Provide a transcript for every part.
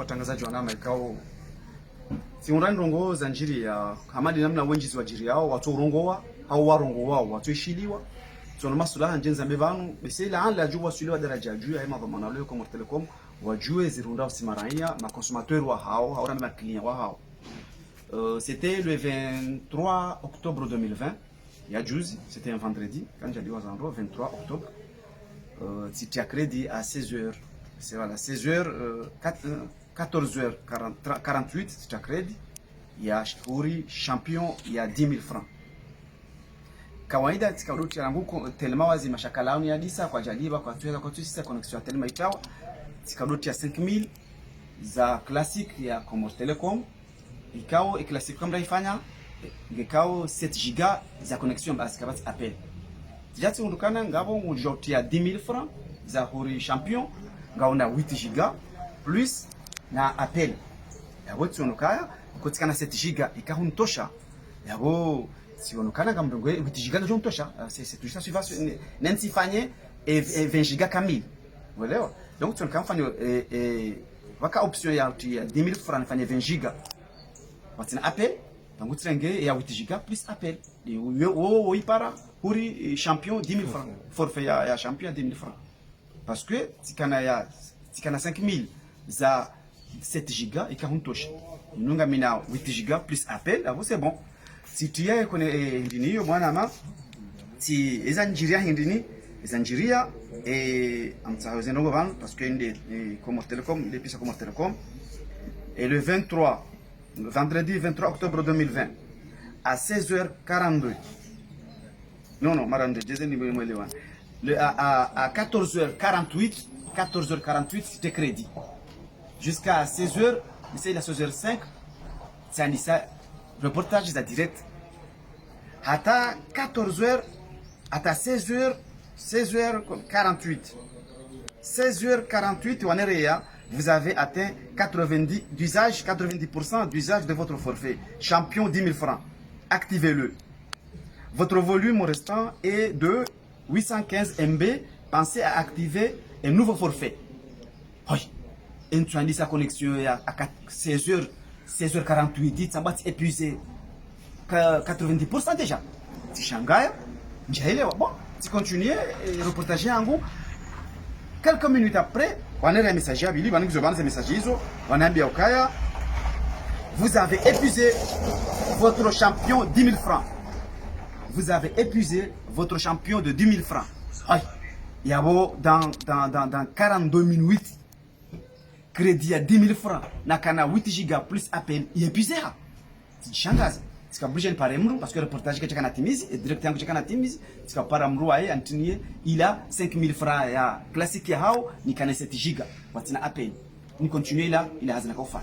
watangazaji wa nama ikao siurani rongo za njiri ya hamadi namna wenjizi wa jiri yao watu rongowa au warongo wao watu ishiliwa tuna masulaha njenza mbevanu bisila an la juwa suliwa daraja juu ya madhamana leo kwa Telecom wajue zirunda simaraia ma consommateur wa hao hawana ma client wa hao. C'était le 23 octobre 2020 ya juzi, c'était un vendredi quand j'ai dit aux endroits 23 octobre. C'était à crédit à 16h. C'est voilà, 16h 14h48 c'était à crédit. Il y a Shuri champion, il y a 10 000 francs. Kawaida tikaruti yangu telema wazi mashakalauni ya disa kwa jaliba kwa tuweza kwa tuweza connexion ya telema itawa tikaruti ya 5000 za classic ya Commerce Telecom ikao e classic kama ifanya ngekao 7 giga za connexion basi kabati appel tijati undukana ngabo mujoti ya 10 000 francs za Huri champion ngaona 8 giga plus na appel yabo tunukaya kutikana 7 giga ikahuntosha yabo sionekana kama mdongo 8 giga ndio mtosha c'est tout ça suivant nanti fanye et 20 giga kamili uelewa donc tunakama fanye waka option ya 10 000 francs fanye 20 giga watina appel tangu trenge ya 8 giga plus appel wo ipara Huri champion 10 000 francs forfait ya champion 10 000 francs parce que tikana 5000 za 7 giga ikahuntosha nunga mina 8 giga plus appel avo c'est bon. Si tu as hindini yo mwana ama si eza njiria hindini eza njiria amtsahoze ndogo bana parce que inde Commerce Telecom il est pisa Commerce Telecom et le 23 vendredi 23 octobre 2020 à 16h42 non marande deuxième numéro mwelewa le à 14h48 c'était crédit jusqu'à 16h c'est la 16h05 ça ni ça reportage à direct. Hata 14h, hata 16h48. 16h48, vous avez atteint 90% d'usage de votre forfait. Champion 10 000 francs. Activez-le. Votre volume restant est de 815 MB. Pensez à activer un nouveau forfait. Oui. Et tu as dit sa connexion à 16h48, ça va épuisé 90% déjà. Si Shanghai, bon, si continuer et reportager en gros, quelques minutes après, on a un message à Billy, on a un message on a un biokaya. Vous avez épuisé votre champion 10 000 francs. Vous avez épuisé votre champion de 10 000 francs. Il y a dans 42 minutes. Crédit à 10 000 francs, nakana 8 giga plus appel, il est épuisé. C'est changazi. C'est comme je ne parce que le reportage que tu as timizi et directement que tu as timizi, c'est comme par amrou aye Anthony, il a 5 000 francs ya classique ya hao, ni kana 7 giga, watina appel. Ni continuer là, il a hazina kofa.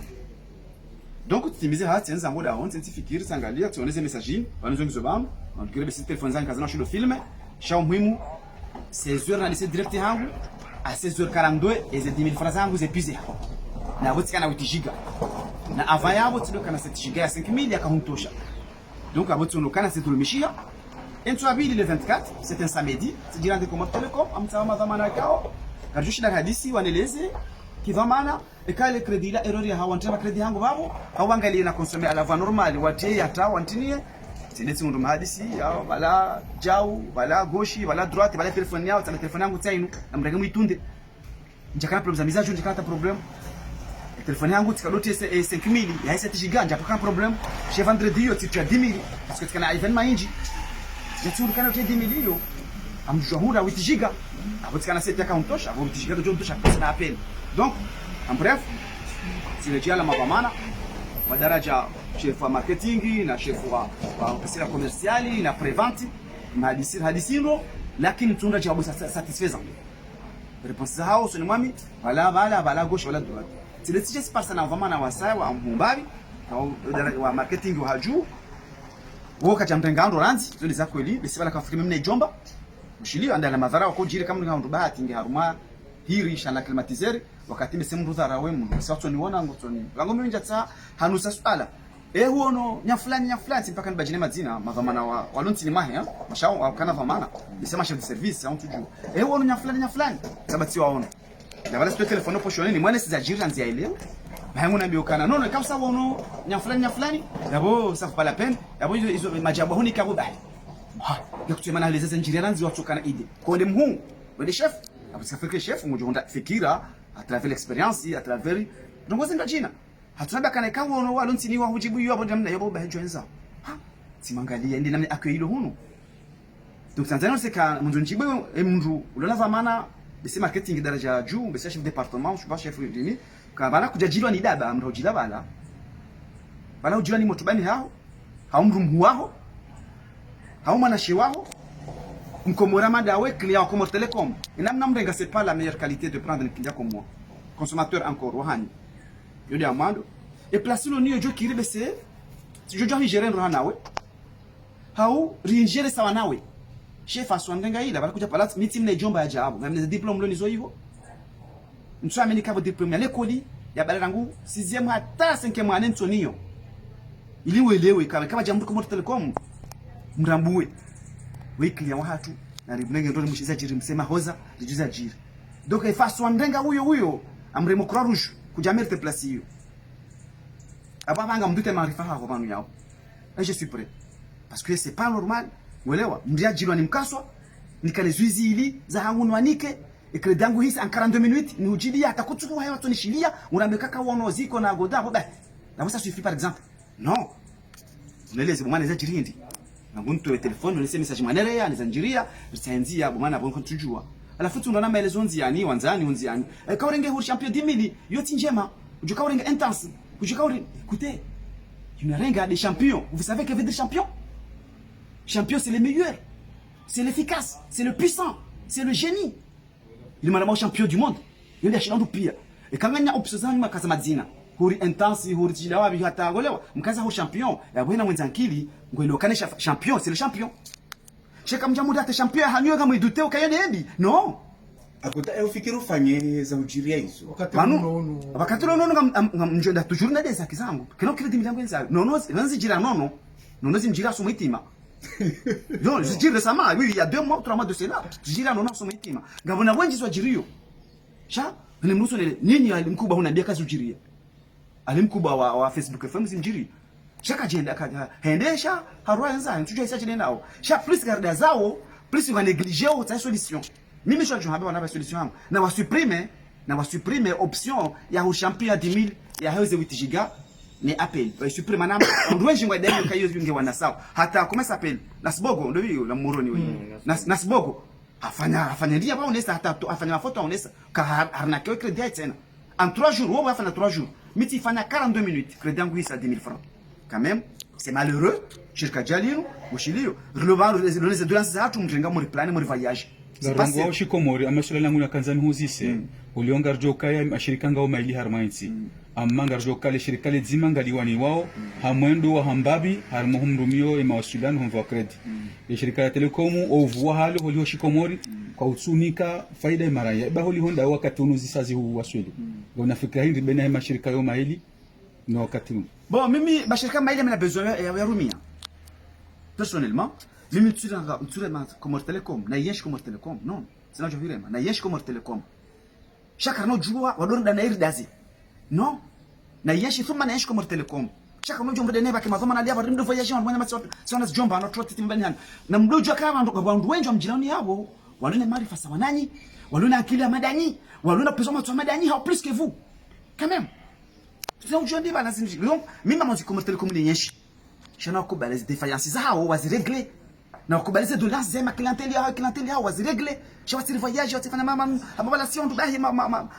Donc timizi ha tienza ngoda on scientifique sangalia, tu oneze message, wanazo ngizobam, on kirebe si téléphone zangu kazana shilo film, sha muhimu 16h na lycée direct yangu. À 16h42 et les 10 000 francs zangu épuisé. Na wotika na 8 giga. Na avant yabo tuloka na 7 giga ya 5000 yakahuntosha. Donc abotu lokana setulumishia. Entwabili le 24, c'est un samedi, c'est dirande Commerce Telecom, amtama dhamana kao. Kajushi na hadisi waneleze kidhamana ekale credit la erreur ya hawantema credit yangu babo. Hawangali na consommer à la voie normale watie yata wantinie. Sinesi mundu mahadisi yao bala jau bala goshi bala droite bala telefoni yao tana telefoni yangu tsainu na mrege mwitunde njakana problem za mizajo njakana problem telefoni yangu tikadoti 5000 ya 7 giga njakana problem chez vendredi yo titu ya 10000 parce que tikana événement inji jaturu kana te 10000 yo amjouhura 8 giga abo tikana 7 account tosha abo 8 giga ndio tosha pesa na appel donc en bref si la mapamana madaraja chef wa marketing na chef wa ofisi commerciali na preventi na hadisino lakini tunda jawabu satisfaisant réponse hao sio mwami wala gauche wala droite c'est si je passe na vraiment na wasai wa mbari wa marketing wa haju woka jamtengando ranzi zile za kweli bisi bala kafiri mimi jomba mshili andala madhara wako jiri kama ndio bahati ngi haruma hiri shana climatiseur wakati msemu rudhara wemu sasa niona ngotoni lango mimi njatsa hanusa swala huono nya fulani mpaka nibajine mazina madhamana wa lonti ni mahe mashao kana dhamana nisema chef de service on tujue huono nya fulani sabati waona na wala sio telefono poshoni ni mwana sizajiri nzia ile Bahangu na biokana. Non, comme ça, on nyaflani. D'abord, ça vaut pas la peine. D'abord, ils ont majabu honi kabo bah. Ah, donc tu m'as les engineers ranzi watu kana ide. Kwa dem huu, le chef, parce que fait que chef, on jonda fikira à travers l'expérience, à travers donc wazinga jina. Hatuna kana kawo ono walo ntini wa hujibu yo abonda mna yabo bah joenza. Ha, simangalia ndi namni akuyilo hunu. Donc Tanzania c'est ka mundu njibu e mundu ulona vamana bese marketing daraja juu bese chef département, je sais pas chef d'uni. Ka bana kujajilwa ni daba amro jila bala. Bana ujila ni motubani hao. Haumru mhuaho. Hauma na shiwaho. Mkomora madawe client comme Telecom. Inamna mrenga c'est pas la meilleure qualité de prendre un client comme moi. Consommateur encore wahani. Yodi amando. Et place lo niyo jo kiribe se. Si jo gérer ndo hanawe. Hau ringere sawa nawe. Chef aswandenga ila bala kuja palat meeting na jomba ya jabu. Ngam ne diplôme lo nizo hivyo. Mtu ameni kabo diplôme ya lekoli ya bala rangu 6e hata 5e année ntonio. Ili uelewe kama jambo kama Telecom mrambue. We client watu na ribunenge ndo mushiza jiri msema hoza lijuza jiri. Donc ifaswandenga huyo amremo Croix Rouge kujamerte place hiyo. Abanga mdute maarifa hako banu yao. Et je suis prêt. Parce que c'est pas normal. Uelewa? Mdia jilwa ni mkaswa. Nikale zuizi ili za hangu nwanike. Ekle dangu hisi en 42 minutes ni ujilia atakuchukua hewa tu nishilia unambeka uono ziko na goda boba. Na ça suffit par exemple. Non. Uneleze bwana za jirindi. Na muntu wa telefoni unese message manere ya nizanjiria ritaanzia bwana bonko tujua. Alafu tunaona maelezo nziani wanzani. Kaurenge hu champion 10000 yote njema. Ujuka urenge intense. Ujuka urenge écoutez. Tu n'as rien des champions. Vous savez que veut dire champion? Champion c'est le meilleur. C'est l'efficace, c'est le puissant, c'est le génie. Il m'a champion du monde. Il est champion pia. Et quand nganya opsozani makaza madzina. Huri intense, huri chilawa bi hata golewa. Mkaza hu champion. Ya bwana mwenzankili ngwelo kanesha champion, c'est le champion. Sheka mjamu date champion hanywe kama idute ukayene ebi. Non. Akuta ufikiri ufanye za ujiria hizo. Wakati nono mjonda toujours na des akizangu. Kino kredi milango enza. Nono nzijira nono. Nono zimjira so mwitima. Non, je dis récemment, oui, il y a 2 mois, 3 mois de cela. Je dis là nono so mwitima. Ngabona wenji so jirio. Sha, ni mruso nini alimkuba unambia kazi ujiria. Alimkuba wa Facebook FM zimjiri. Shaka jenda kaja hendesha harwa enza tujua isa chini nao. Sha plus garda zao, plus va négliger autre solution. Mimi je habe wana solution yangu. Na wasupprime option ya ho champion ya 10000 ya hauze 8 giga ni appel. Wa supprime na ndwe jingwa dai kayo yunge wana sawa. Hata comment s'appelle? Nasbogo ndio hiyo la Moroni wewe. Nasbogo afanya ndia ba onesa hata afanya mafoto onesa ka harna kwa credit tena. En 3 jours, on va faire 3 jours. Mais il faut 42 minutes. Crédit en Guise à 10 000 francs. Quand même, c'est malheureux. Jusqu'à Jalino, au Chili, le deux ans, ça tu me mon plan, mon voyage. Garongo au Shikomori, amashira langu na kanzani huzise. Ulionga rjoka ya mashirika ngao maili harmainsi. Amanga rjoka le shirika le zima ngaliwani wao. Hamwendo wa hambabi, harmuhumrumio mawasiliano humva kredi. Le shirika ya telekomu au vuwa halo holi Shikomori kwa utsumika faida imaraya. Ba holi honda wakati unuzisazi huu wasweli. Unafikira hindi bena mashirika yo maili na wakati huu. Bon, mimi mashirika maili mna besoin ya rumia. Personnellement, mimi mtsura comme Telecom, na yesh comme Telecom. Non, c'est là je veux na yesh comme Telecom. Chaque no jua wadon da na irdazi. Non. Na yesh thuma na yesh comme Telecom. Chaque no jomba deneba kama thuma na lia rimdo voyage on mwana matso sana jomba no trot timbani han. Na mdojo kama ndo kwa ndu wenjo mjilani yabo. Walona maarifa sawa nanyi, walona akili ya madani, walona pesa matso madani hao plus que vous. Quand même. C'est un jeu de balance. Donc, même moi, comme Telecom les yesh. Je n'ai pas les défaillances zao wazi régler. Na kubalize dollars zema clientèle ya wazi régler. Je vais te voyage, je vais te faire ma si on doit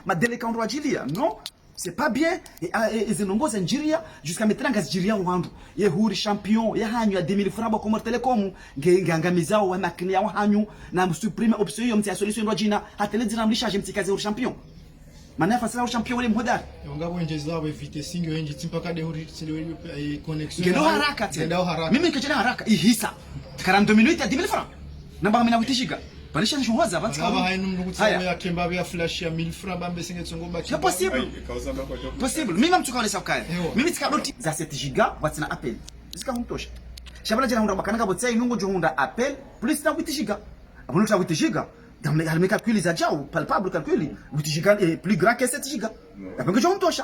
ma délégué on doit dire non. C'est pas bien et zinongoza Nigeria jusqu'à mettre Nigeria wandu. Ye huri champion ya hanyu ya 2000 francs comme Telecom ngangamiza wa makini ya hanyu na supprime option yo mtia solution ndo jina atele dina mlisha mtikaze huri champion. Maana fasala champion wale mhodari. Ngabo njeza wa vite singo yenji timpaka de huri connexion. Ngelo haraka tena. Mimi nikijana haraka ihisa. 42 minutes ya 10 000 francs. Namba mimi nakutishiga. Panisha nishongoza abantu. Ngaba hainu mnukutsa ya kemba ya flash ya 1000 francs bambe singetongo ba. C'est possible. Possible. Mimi mtukao ni sakaya. Mimi tikadoti za 7 giga watina appel. Zika humtosha. Shabala jana hunda bakana kabotsa inungo jo hunda appel plus na 8 giga. Abonuta 8 giga. Dans mes calculs, ils ont déjà palpable calcul. 8 giga est plus grand que 7 giga. Après que je me touche.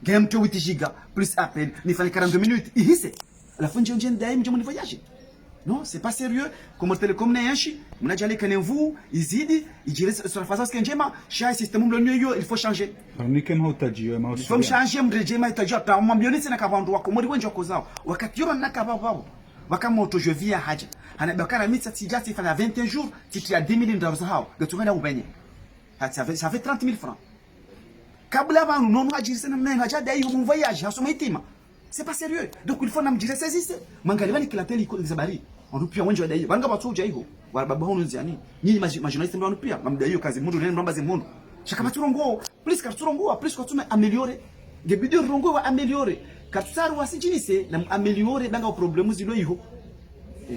game to 8 giga plus appel nifanye 42 minutes ihise alafu nje ndaim nje mnivoyage. Non, c'est pas sérieux. Comme Telecom na yanshi, mnajali kanevu izidi ijirese sur la phase njema, sha système mlo yo il faut changer. Harunike mahutaji ya Il faut changer mrejema itajua ta mambioni sina kavandu wako mori wenjo kozao. Wakati yoro nakaba babo. Wakamoto je via haja. Hanabakana mitsa tijati fanya 21 jours, titi ya 10 000 dollars hao. Gatungana ubenye. Ça fait 30 000 francs. Kabla banu non hajirese na menga jada hiyo mon voyage, hasoma itima. C'est pas sérieux. Donc il faut namjire saisisse. Mangalibani kilateli iko zabari. On pia wengi wadai. Banga batuja hiyo. Baba hono nziani. Nyinyi majournaliste ndio pia. Mamda hiyo kazi mundu nene mbamba zemundu. Shaka baturongo. Please katurongo, please kwatume améliorer. Gebidio rongo wa améliorer. Katsaru wasijinise na améliorer banga problemu zilo hiyo.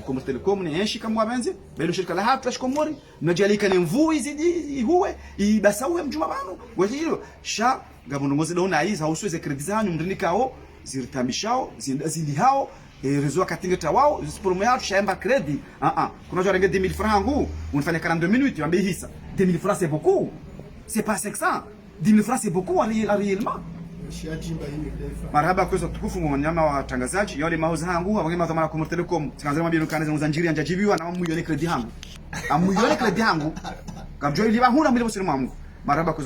Comme Telecom ni enshi kama wabenze. Belo shirika la hapa shikomori. Najalika ni mvui zidi huwe. Ibasawe mjuma bano. Kwa hiyo sha gabonongozi dona hizo hausiweze credit zanyu mndikao. Ziritambishao zindi hao rezo katingeta wao promo yao shaemba credit kuna jora 20 000 francs ngu unafanya 42 minutes wambe hisa 20 000 francs c'est beaucoup, c'est pas 500. 10 000 francs c'est beaucoup réellement. Marhaba kwa tukufu mwanyama wa tangazaji yale mauzo hangu hawange mazamana kwa Telecom tikaanza mabino kanza muzanjiri anjajibiwa na muyone credit hangu amuyone credit hangu kabjo ili bahuna mwile msimu wangu marhaba kwa